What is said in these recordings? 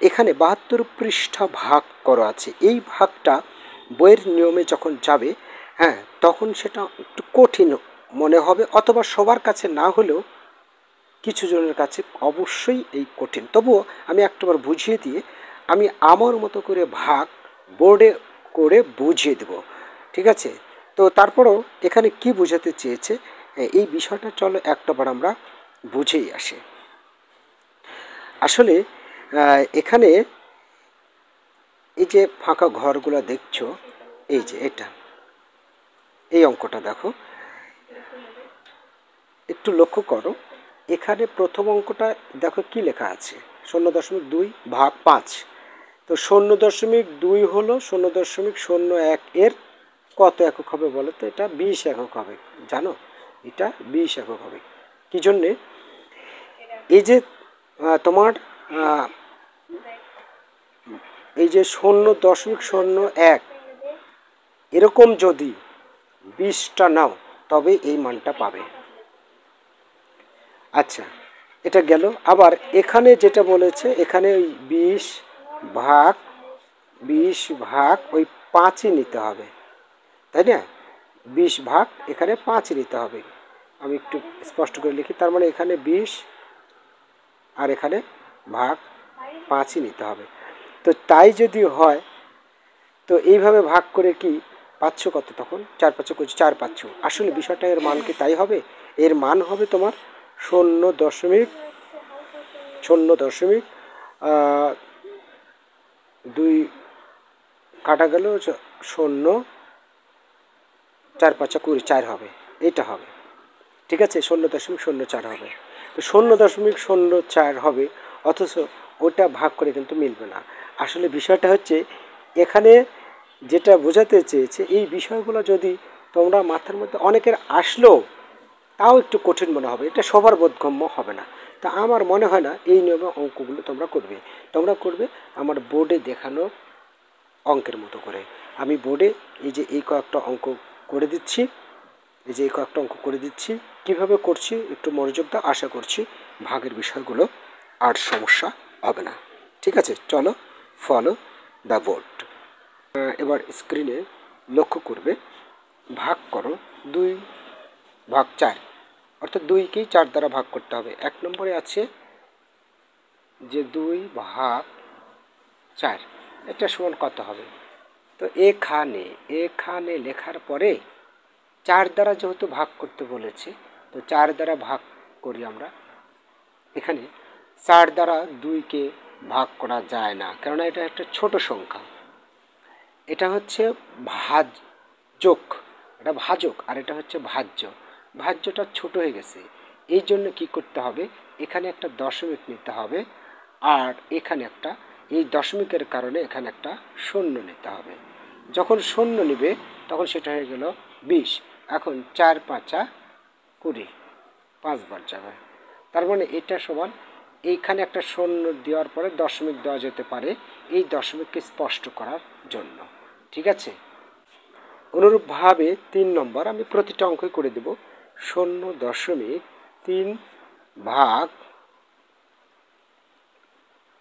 এখানে 72 পৃষ্ঠা ভাগ করা আছে। এই ভাগটা বইয়ের নিয়মে যখন যাবে, হ্যাঁ, তখন সেটা একটু কঠিন মনে হবে, অথবা সবার কাছে না হলেও কিছু জনের কাছে অবশ্যই এই কঠিন। তবুও আমি একটাবার বুঝিয়ে দিয়ে আমি আমার মতো করে ভাগ বোর্ডে করে বুঝিয়ে দেব, ঠিক আছে? তো তারপরেও এখানে কি বোঝাতে চেয়েছে এই বিষয়টা চলো একটাবার আমরা বুঝেই আসি। আসলে এখানে এই যে ফাঁকা ঘরগুলো দেখছো, এই যে এটা, এই অঙ্কটা দেখো, একটু লক্ষ্য করো। এখানে প্রথম অঙ্কটা দেখো কি লেখা আছে, 0.2 ভাগ 5। তো 0.2 হলো 0.01 এর কত একক হবে বলো তো? এটা 20 একক হবে, জানো? এটা 20 একক হবে। কি জন্যে? এই যে তোমার এই যে 0.01 এরকম যদি 20টা নাও তবে এই মানটা পাবে। আচ্ছা, এটা গেল। আবার এখানে যেটা বলেছে, এখানে ওই 20 ভাগ ওই 5ই নিতে হবে, তাই না? 20 ভাগ এখানে 5 নিতে হবে। আমি একটু স্পষ্ট করে লিখি, তার মানে এখানে 20 আর এখানে ভাগ 5ই নিতে হবে। তো তাই যদি হয়, তো এইভাবে ভাগ করে কি পাচ্ছ কত? তখন 4 পাচ্ছ। আসলে বিষয়টা এর মান কি তাই হবে? এর মান হবে তোমার 0.2 কাটা গেল 0, 4 5 20, 4 হবে, এটা হবে, ঠিক আছে? 0.04 হবে। তো 0.04 হবে, অথচ ওটা ভাগ করে কিন্তু মিলবে না। আসলে বিষয়টা হচ্ছে এখানে যেটা বোঝাতে চেয়েছে, এই বিষয়গুলো যদি তোমরা মাথার মধ্যে অনেকের আসলেও তাও একটু কঠিন মনে হবে, এটা সবার বোধগম্য হবে না। তা আমার মনে হয় না এই নিয়মে অঙ্কগুলো তোমরা করবে আমার বোর্ডে দেখানো অঙ্কের মতো করে। আমি বোর্ডে এই কয়েকটা অঙ্ক করে দিচ্ছি, কীভাবে করছি একটু মনোযোগ দাও। আশা করছি ভাগের বিষয়গুলো আর সমস্যা হবে না, ঠিক আছে? চলো, ফলো দ্য বোর্ড। এবার স্ক্রিনে লক্ষ্য করবে, ভাগ করো 2 ভাগ 4, অর্থাৎ 2কেই 4 দ্বারা ভাগ করতে হবে। 1 নম্বরে আছে যে 2 ভাগ 4, এটা সমান কত হবে? তো এখানে লেখার পরে 4 দ্বারা যেহেতু ভাগ করতে বলেছে, তো 4 দ্বারা ভাগ করি আমরা। এখানে 4 দ্বারা 2কে ভাগ করা যায় না, কেননা এটা একটা ছোট সংখ্যা। এটা হচ্ছে ভাজক, আর এটা হচ্ছে ভাজ্য। ভাজ্যটা ছোট হয়ে গেছে, এই জন্য কি করতে হবে, এখানে একটা দশমিক নিতে হবে, আর এখানে একটা, এই দশমিকের কারণে এখানে একটা শূন্য নিতে হবে। যখন শূন্য নিবে তখন সেটা হয়ে গেল 20। এখন 4 5 20, 5 বার যাবে। তার মানে এটা সমান, এইখানে একটা শূন্য দেওয়ার পরে দশমিক দেওয়া যেতে পারে এই দশমিককে স্পষ্ট করার জন্য, ঠিক আছে? অনুরূপভাবে 3 নম্বর আমি প্রতিটা অঙ্কই করে দেব। 0.3 ভাগ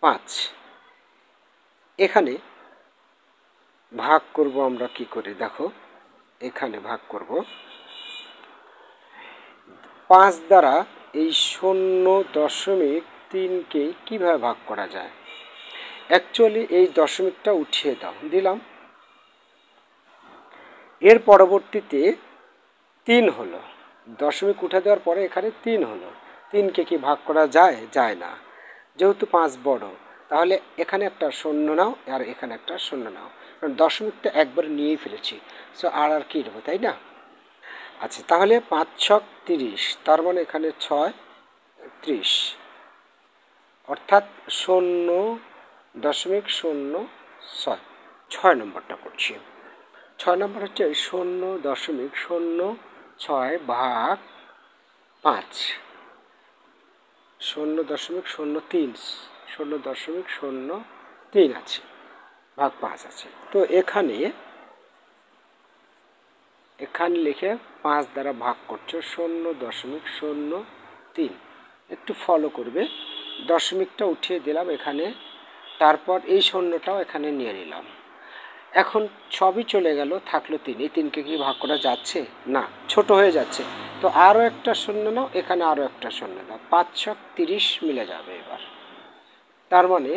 5, এখানে ভাগ করব আমরা কি করে দেখো। এখানে ভাগ করব 5 দ্বারা এই 0.3কে কিভাবে ভাগ করা যায়। অ্যাকচুয়ালি এই দশমিকটা উঠিয়ে দিলাম, এর পরবর্তীতে 3 হলো, দশমিক উঠে দেওয়ার পরে এখানে 3 হলো। 3কে কি ভাগ করা যায়? যায় না। যেহেতু 5 বড়, তাহলে এখানে একটা শূন্য নাও আর এখানে একটা শূন্য নাও, কারণ দশমিকটা একবার নিয়েই ফেলেছি, সো আর কি নেবো, তাই না? আচ্ছা, তাহলে 5 6 30, তার মানে এখানে 6 30, অর্থাৎ 0.06। 6 নম্বরটা করছি। 6 নম্বর হচ্ছে 0.06 ভাগ 5, 0.03 আছে, ভাগ 5 আছে। তো এখানে লিখে 5 দ্বারা ভাগ করছো 0.03। একটু ফলো করবে, দশমিকটা উঠিয়ে দিলাম এখানে, তারপর এই শূন্যটাও এখানে নিয়ে নিলাম। এখন সবই চলে গেল, থাকলো 3। এই 3কে কি ভাগ করা যাচ্ছে না, ছোট হয়ে যাচ্ছে। তো আরও একটা শূন্য নাও, এখানে আরও একটা শূন্য দাও, 5 ছক 30 মিলে যাবে এবার। তার মানে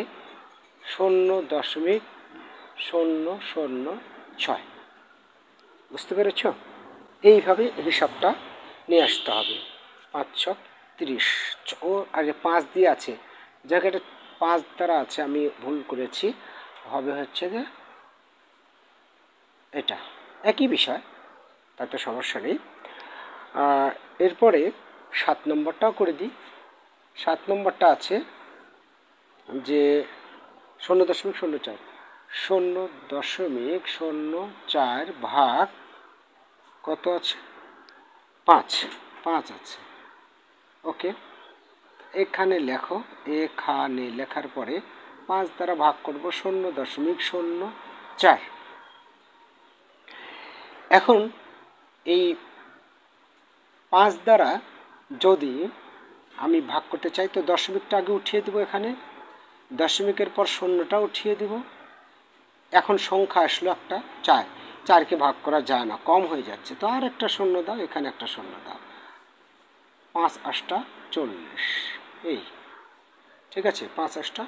0.006। বুঝতে পেরেছ? এইভাবে হিসাবটা নিয়ে আসতে হবে। 5 ছক 30, ও আরে 5 দিয়ে আছে, জায়গাটা 5 দ্বারা আছে, আমি ভুল করেছি, হবে হচ্ছে যে এটা একই বিষয়, তাতে সমস্যা নেই। এরপরে 7 নম্বরটাও করে দিই। 7 নম্বরটা আছে যে 0.04, 0.04 ভাগ কত আছে, 5 আছে। ওকে, এখানে লেখো, এখানে লেখার পরে 5 দ্বারা ভাগ করব 0.04। এখন এই 5 দ্বারা যদি আমি ভাগ করতে চাই, তো দশমিকটা আগে উঠিয়ে দেবো, এখানে দশমিকের পর শূন্যটা উঠিয়ে দেব। এখন সংখ্যা আসলো একটা 4, 4কে ভাগ করা যায় না, কম হয়ে যাচ্ছে, তো আর একটা শূন্য দাও, এখানে একটা শূন্য দাও, 5 8 40, এই ঠিক আছে, 5 8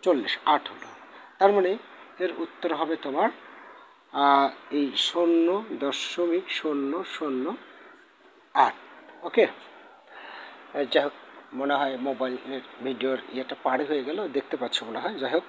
40, 8 হলো। তার মানে এর উত্তর হবে তোমার এই 0.008। ওকে, যাই হোক, মনে হয় মোবাইলের ভিডিওর ইয়েটা পার হয়ে গেল, দেখতে পাচ্ছ মনে হয়, যাই হোক।